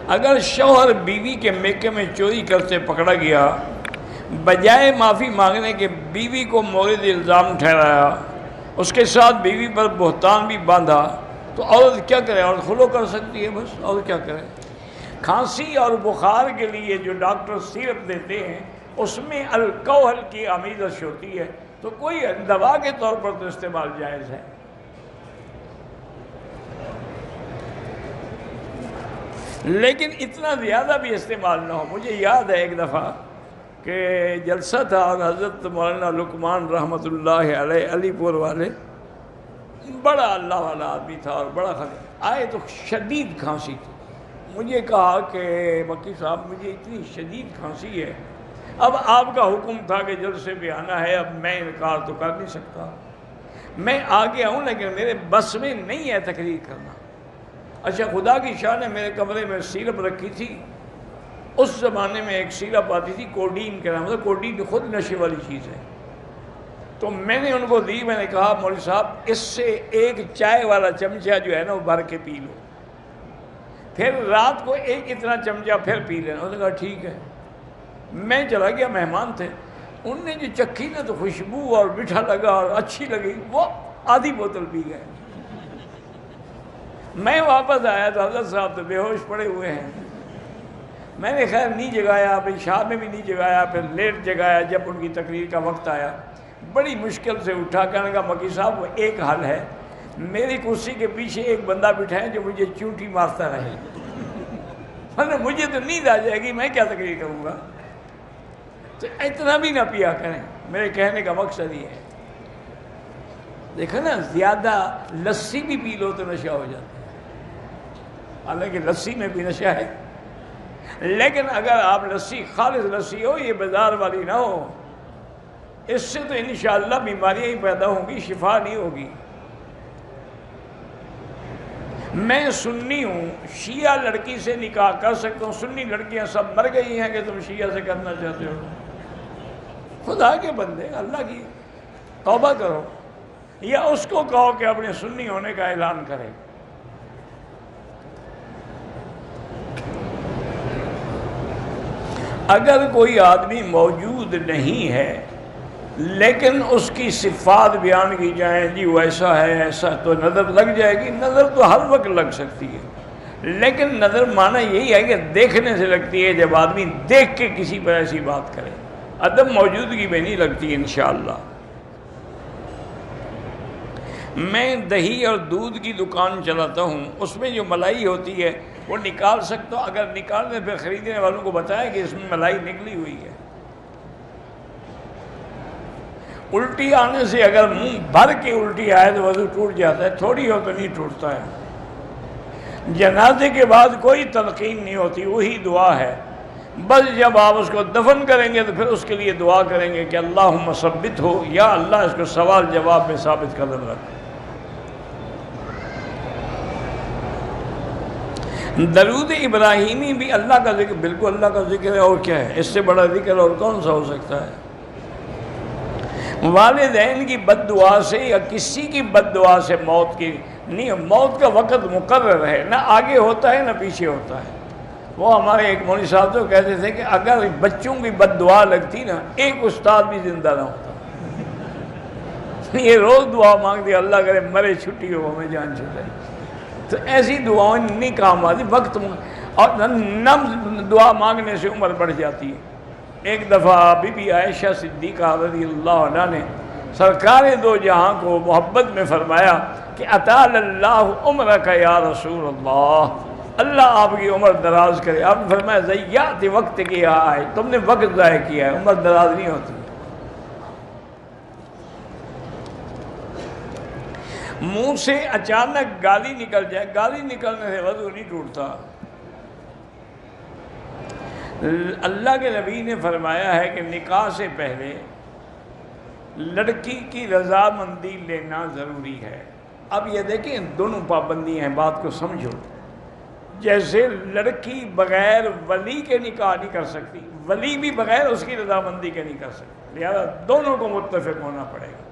اگر شوہر بیوی کے میکے میں چوری کرتے پکڑا گیا، بجائے معافی مانگنے کے بیوی کو مورد الزام ٹھہرایا، اس کے ساتھ بیوی پر بہتان بھی باندھا، تو عورت کیا کرے؟ عورت خلو کر سکتی ہے بس، اور کیا کرے؟ کھانسی اور بخار کے لیے جو ڈاکٹر سیرپ دیتے ہیں اس میں الکوہل کی آمیزش ہوتی ہے، تو کوئی دوا کے طور پر تو استعمال جائز ہے۔ لیکن اتنا زیادہ بھی استعمال نہ ہو۔ مجھے یاد ہے ایک دفعہ کہ جلسہ تھا اور حضرت مولانا لقمان رحمۃ اللہ علیہ علی پور والے، بڑا اللہ والا آدمی تھا اور بڑا آئے تو شدید کھانسی تھی۔ مجھے کہا کہ مکی صاحب مجھے اتنی شدید کھانسی ہے، اب آپ کا حکم تھا کہ جلسے پہ آنا ہے، اب میں انکار تو کر نہیں سکتا، میں آ گیا ہوں لیکن میرے بس میں نہیں ہے تقریر کرنا۔ اچھا خدا کی شان ہے، میرے کمرے میں سیرپ رکھی تھی، اس زمانے میں ایک سیرپ آتی تھی کوڈین کے نام سے، کوڈین خود نشے والی چیز ہے، تو میں نے ان کو دی، میں نے کہا مولوی صاحب اس سے ایک چائے والا چمچہ جو ہے نا وہ بھر کے پی لو، پھر رات کو ایک اتنا چمچہ پھر پی لینا۔ انہوں نے کہا ٹھیک ہے۔ میں چلا گیا، مہمان تھے، ان نے جو چکھی نا تو خوشبو اور میٹھا لگا اور اچھی لگی، وہ آدھی بوتل پی گئے۔ میں واپس آیا تو حضرت صاحب تو بے ہوش پڑے ہوئے ہیں، میں نے خیر نہیں جگایا، پھر شام میں بھی نہیں جگایا، پھر لیٹ جگایا، جب ان کی تقریر کا وقت آیا بڑی مشکل سے اٹھا، کہنے کا مکی صاحب وہ ایک حل ہے، میری کرسی کے پیچھے ایک بندہ بٹھائیں جو مجھے چونٹی مارتا رہے، مجھے تو نیند آ جائے گی، میں کیا تقریر کروں گا؟ تو اتنا بھی نہ پیا کریں، میرے کہنے کا مقصد یہ ہے۔ دیکھو نا زیادہ لسی بھی پی لو تو نشہ ہو جاتا ہے، حالانکہ لسی میں بھی نشہ ہے، لیکن اگر آپ لسی خالص لسی ہو، یہ بازار والی نہ ہو، اس سے تو انشاءاللہ بیماریاں ہی پیدا ہوں گی، شفا نہیں ہوگی۔ میں سنی ہوں، شیعہ لڑکی سے نکاح کر سکتا ہوں، سنی لڑکیاں سب مر گئی ہیں کہ تم شیعہ سے کرنا چاہتے ہو؟ خدا کے بندے، اللہ کی توبہ کرو، یا اس کو کہو کہ اپنے سنی ہونے کا اعلان کرے۔ اگر کوئی آدمی موجود نہیں ہے لیکن اس کی صفات بیان کی جائیں، جی وہ ایسا ہے ایسا، تو نظر لگ جائے گی۔ نظر تو ہر وقت لگ سکتی ہے، لیکن نظر معنی یہی ہے کہ دیکھنے سے لگتی ہے، جب آدمی دیکھ کے کسی پر ایسی بات کرے، عدم موجودگی میں نہیں لگتی انشاءاللہ۔ میں دہی اور دودھ کی دکان چلاتا ہوں، اس میں جو ملائی ہوتی ہے وہ نکال سکتا ہوں؟ اگر نکالنے پھر خریدنے والوں کو بتایا کہ اس میں ملائی نکلی ہوئی ہے۔ الٹی آنے سے اگر منہ بھر کے الٹی آئے تو وضو ٹوٹ جاتا ہے، تھوڑی ہو تو نہیں ٹوٹتا ہے۔ جنازے کے بعد کوئی تلقین نہیں ہوتی، وہی دعا ہے، بس جب آپ اس کو دفن کریں گے تو پھر اس کے لیے دعا کریں گے کہ اللہم ثبت ہو، یا اللہ اس کو سوال جواب میں ثابت قدم رکھ۔ درود ابراہیمی بھی اللہ کا ذکر، بالکل اللہ کا ذکر ہے، اور کیا ہے اس سے بڑا ذکر اور کون سا ہو سکتا ہے؟ والدین کی بد دعا سے یا کسی کی بد دعا سے موت کی نہیں، موت کا وقت مقرر ہے، نہ آگے ہوتا ہے نہ پیچھے ہوتا ہے۔ وہ ہمارے ایک مولوی صاحب تو کہتے تھے کہ اگر بچوں کی بد دعا لگتی نا، ایک استاد بھی زندہ نہ ہوتا۔ یہ روز دعا مانگتی اللہ کرے مرے چھٹی ہو ہمیں جان چھٹے، تو ایسی دعاؤں نہیں کام آتی، وقت اور نہ دعا مانگنے سے عمر بڑھ جاتی ہے۔ ایک دفعہ بی بی عائشہ صدیقہ رضی اللہ عنہ نے سرکار دو جہاں کو محبت میں فرمایا کہ اطال اللہ عمرک یا رسول اللہ، اللہ آپ کی عمر دراز کرے۔ آپ نے فرمایا ضیعت وقت کی آئے، تم نے وقت ضائع کیا ہے، عمر دراز نہیں ہوتی۔ منہ سے اچانک گالی نکل جائے، گالی نکلنے سے وضو نہیں ٹوٹتا۔ اللہ کے نبی نے فرمایا ہے کہ نکاح سے پہلے لڑکی کی رضامندی لینا ضروری ہے۔ اب یہ دیکھیں دونوں پابندی ہیں، بات کو سمجھو۔ جیسے لڑکی بغیر ولی کے نکاح نہیں کر سکتی، ولی بھی بغیر اس کی رضامندی کے نہیں کر سکتی، لہذا دونوں کو متفق ہونا پڑے گا۔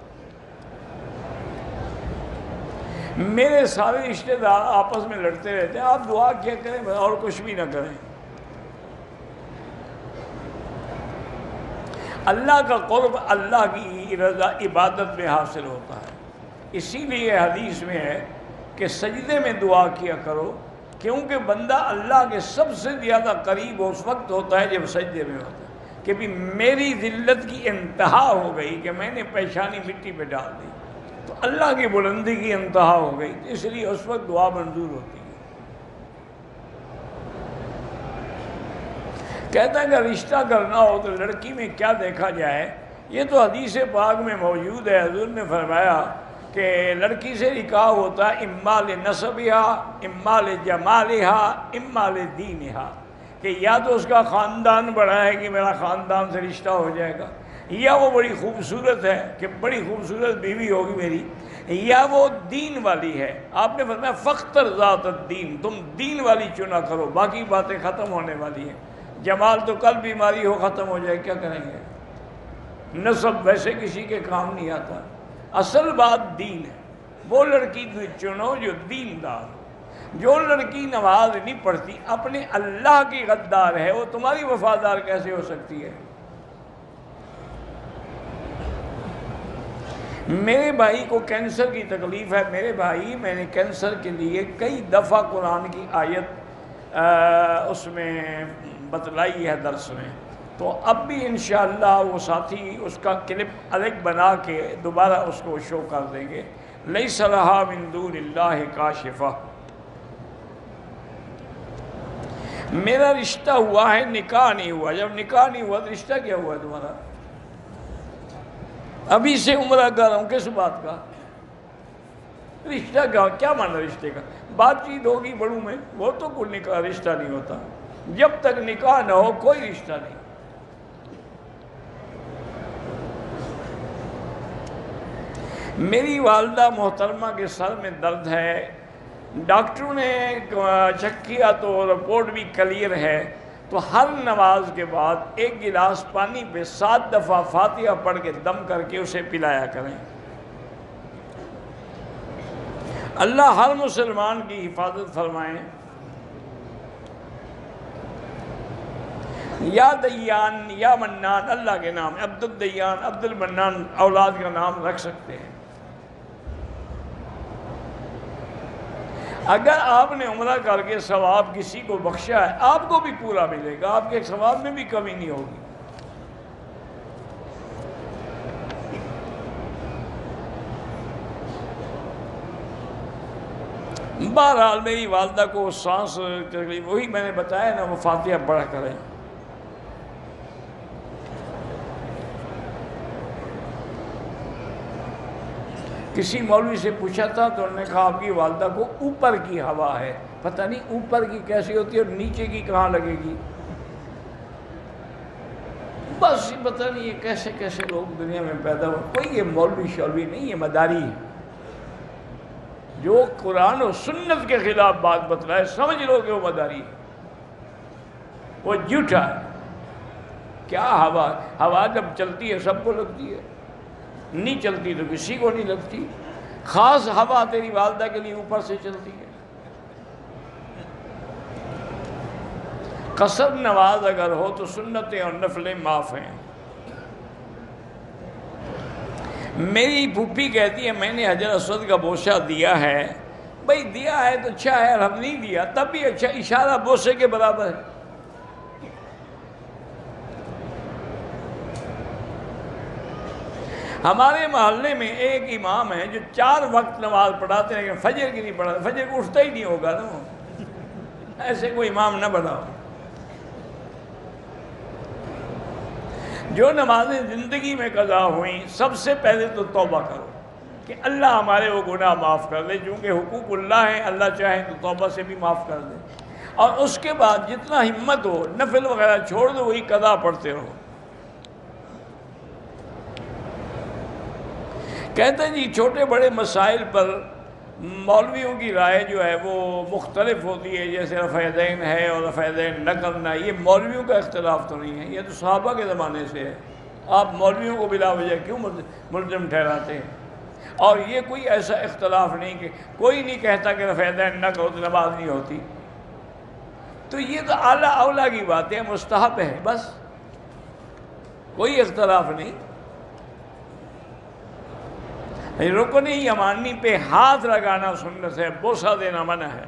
میرے سارے رشتہ دار آپس میں لڑتے رہتے ہیں، آپ دعا کیا کریں اور کچھ بھی نہ کریں۔ اللہ کا قرب اللہ کی رضا عبادت میں حاصل ہوتا ہے۔ اسی لیے حدیث میں ہے کہ سجدے میں دعا کیا کرو، کیونکہ بندہ اللہ کے سب سے زیادہ قریب اس وقت ہوتا ہے جب سجدے میں ہوتا ہے، کہ بھی میری ذلت کی انتہا ہو گئی کہ میں نے پیشانی مٹی پہ ڈال دی، تو اللہ کی بلندی کی انتہا ہو گئی، اس لیے اس وقت دعا منظور ہوتی ہے۔ کہتا ہے کہ رشتہ کرنا ہو تو لڑکی میں کیا دیکھا جائے، یہ تو حدیث پاک میں موجود ہے۔ حضور نے فرمایا کہ لڑکی سے نکاح ہوتا ہے اما لنسبھا، اما لجمالھا، اما لدینھا، کہ یا تو اس کا خاندان بڑا ہے کہ میرا خاندان سے رشتہ ہو جائے گا، یا وہ بڑی خوبصورت ہے کہ بڑی خوبصورت بیوی ہوگی میری، یا وہ دین والی ہے۔ آپ نے فرمایا فاختر ذات الدین، تم دین والی چنا کرو، باقی باتیں ختم ہونے والی ہیں۔ جمال تو کل بیماری ہو ختم ہو جائے، کیا کریں گے؟ نسب ویسے کسی کے کام نہیں آتا، اصل بات دین ہے۔ وہ لڑکی چنو جو دیندار ہو۔ جو لڑکی نماز نہیں پڑھتی، اپنے اللہ کی غدار ہے، وہ تمہاری وفادار کیسے ہو سکتی ہے؟ میرے بھائی کو کینسر کی تکلیف ہے، میرے بھائی میں نے کینسر کے لیے کئی دفعہ قرآن کی آیت اس میں بتلائی ہے درس میں، تو اب بھی انشاءاللہ وہ ساتھی اس کا کلپ الگ بنا کے دوبارہ اس کو شو کر دیں گے۔ لیس لہا من دون اللہ کاشفہ۔ میرا رشتہ ہوا ہے، نکاح نہیں ہوا۔ جب نکاح نہیں ہوا تو رشتہ کیا ہوا ہے تمہارا؟ ابھی سے عمرہ کر رہا ہوں، کس بات کا رشتہ؟ کیا مانا رشتے کا؟ بات چیت ہوگی بڑوں میں، وہ تو کوئی نکاح رشتہ نہیں ہوتا۔ جب تک نکاح نہ ہو کوئی رشتہ نہیں۔ میری والدہ محترمہ کے سر میں درد ہے، ڈاکٹروں نے چیک کیا تو رپورٹ بھی کلیئر ہے، تو ہر نماز کے بعد ایک گلاس پانی پہ 7 دفعہ فاتحہ پڑھ کے دم کر کے اسے پلایا کریں۔ اللہ ہر مسلمان کی حفاظت فرمائیں۔ یا دیان یا منان اللہ کے نام، عبد الدیان عبد المنان اولاد کا نام رکھ سکتے ہیں۔ اگر آپ نے عمرہ کر کے ثواب کسی کو بخشا ہے، آپ کو بھی پورا ملے گا، آپ کے ثواب میں بھی کمی نہیں ہوگی۔ بہرحال میری والدہ کو سانس تکلیف، وہی میں نے بتایا نا، وہ فاتحہ پڑھا کریں۔ کسی مولوی سے پوچھا تھا تو انہوں نے کہا آپ کی والدہ کو اوپر کی ہوا ہے، پتہ نہیں اوپر کی کیسی ہوتی ہے اور نیچے کی کہاں لگے گی۔ بس پتہ نہیں یہ کیسے کیسے لوگ دنیا میں پیدا ہو۔ کوئی یہ مولوی شولوی نہیں، یہ مداری ہے۔ جو قرآن و سنت کے خلاف بات بتلائے سمجھ لو کہ وہ مداری ہے، وہ جھوٹا ہے۔ کیا ہوا؟ ہوا جب چلتی ہے سب کو لگتی ہے، نہیں چلتی تو کسی کو نہیں لگتی۔ خاص ہوا تیری والدہ کے لیے اوپر سے چلتی ہے۔ قصر نماز اگر ہو تو سنتیں اور نفلیں معاف ہیں۔ میری پھوپھی کہتی ہے میں نے حجر اسود کا بوسہ دیا ہے۔ بھائی دیا ہے تو اچھا ہے، اور ہم نہیں دیا تب بھی اچھا، اشارہ بوسے کے برابر ہے۔ ہمارے محلے میں ایک امام ہے جو 4 وقت نماز پڑھاتے ہیں، لیکن فجر کی نہیں پڑھاتے۔ فجر کو اٹھتا ہی نہیں ہوگا نا، ایسے کوئی امام نہ بناؤ۔ جو نمازیں زندگی میں قضا ہوئیں، سب سے پہلے تو توبہ کرو کہ اللہ ہمارے وہ گناہ معاف کر دے، چونکہ حقوق اللہ ہیں، اللہ چاہے تو توبہ سے بھی معاف کر دے۔ اور اس کے بعد جتنا ہمت ہو نفل وغیرہ چھوڑ دو، وہی قضا پڑھتے رہو۔ کہتے ہیں جی چھوٹے بڑے مسائل پر مولویوں کی رائے جو ہے وہ مختلف ہوتی ہے، جیسے رفع دین ہے اور رفع دین نہ کرنا، یہ مولویوں کا اختلاف تو نہیں ہے، یہ تو صحابہ کے زمانے سے ہے۔ آپ مولویوں کو بلا وجہ کیوں ملزم ٹھہراتے ہیں؟ اور یہ کوئی ایسا اختلاف نہیں کہ کوئی نہیں کہتا کہ رفعین نہ کرو تو نماز نہیں ہوتی. تو یہ تو اعلیٰ اولیٰ کی بات ہے، مستحب ہے، بس کوئی اختلاف نہیں. رکن یمانی پہ ہاتھ لگانا سنت ہے، بوسہ دینا منع ہے.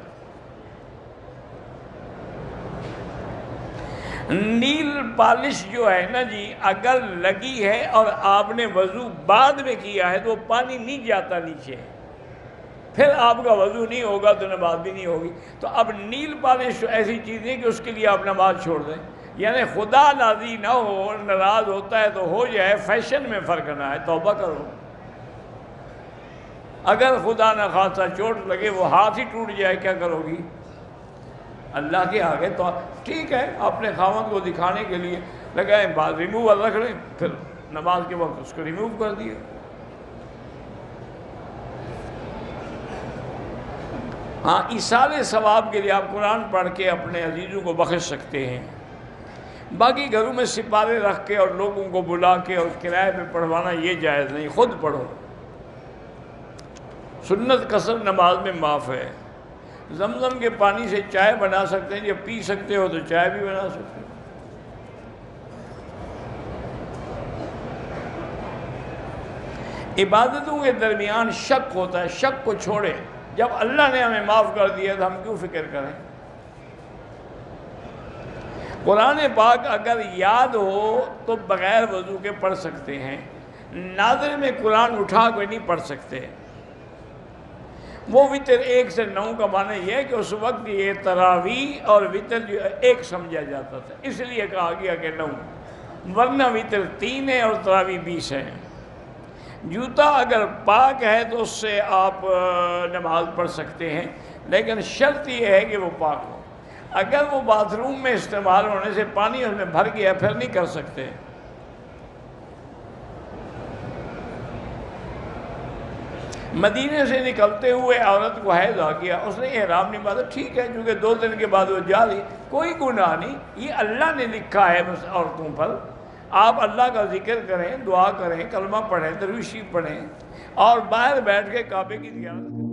نیل پالش جو ہے نا جی، اگر لگی ہے اور آپ نے وضو بعد میں کیا ہے تو وہ پانی نہیں جاتا نیچے، پھر آپ کا وضو نہیں ہوگا تو نماز بھی نہیں ہوگی. تو اب نیل پالش ایسی چیز نہیں کہ اس کے لیے آپ نماز چھوڑ دیں. یعنی خدا راضی نہ ہو، ناراض ہوتا ہے تو ہو جائے، فیشن میں فرق نہ ہے، توبہ کرو. اگر خدا نہ خاصہ چوٹ لگے، وہ ہاتھ ہی ٹوٹ جائے، کیا کرو گی؟ اللہ کے آگے تو ٹھیک ہے، اپنے خاوند کو دکھانے کے لیے لگائیں، بعد ریموور رکھ لیں، پھر نماز کے وقت اس کو ریموو کر دیے. ہاں، ایصال ثواب کے لیے آپ قرآن پڑھ کے اپنے عزیزوں کو بخش سکتے ہیں. باقی گھروں میں سپارے رکھ کے اور لوگوں کو بلا کے اور کرائے پہ پڑھوانا یہ جائز نہیں، خود پڑھو. سنت قصر نماز میں معاف ہے. زمزم کے پانی سے چائے بنا سکتے ہیں، جب پی سکتے ہو تو چائے بھی بنا سکتے ہو. عبادتوں کے درمیان شک ہوتا ہے، شک کو چھوڑیں. جب اللہ نے ہمیں معاف کر دیا تو ہم کیوں فکر کریں؟ قرآن پاک اگر یاد ہو تو بغیر وضو کے پڑھ سکتے ہیں. نادر میں قرآن اٹھا کے نہیں پڑھ سکتے. وہ وتر 1 سے 9 کا معنی یہ ہے کہ اس وقت یہ تراویح اور وتر جو ایک سمجھا جاتا تھا، اس لیے کہا گیا کہ 9، ورنہ وتر 3 ہے اور تراویح 20 ہے. جوتا اگر پاک ہے تو اس سے آپ نماز پڑھ سکتے ہیں، لیکن شرط یہ ہے کہ وہ پاک ہو. اگر وہ باتھ روم میں استعمال ہونے سے پانی اس میں بھر گیا، پھر نہیں کر سکتے. مدینے سے نکلتے ہوئے عورت کو حیض آ گیا، اس نے احرام نہیں باندھا، ٹھیک ہے، کیونکہ 2 دن کے بعد وہ جا رہی، کوئی گناہ نہیں. یہ اللہ نے لکھا ہے بس عورتوں پر. آپ اللہ کا ذکر کریں، دعا کریں، کلمہ پڑھیں، درود شریف پڑھیں، اور باہر بیٹھ کے کعبے کی زیارت کریں.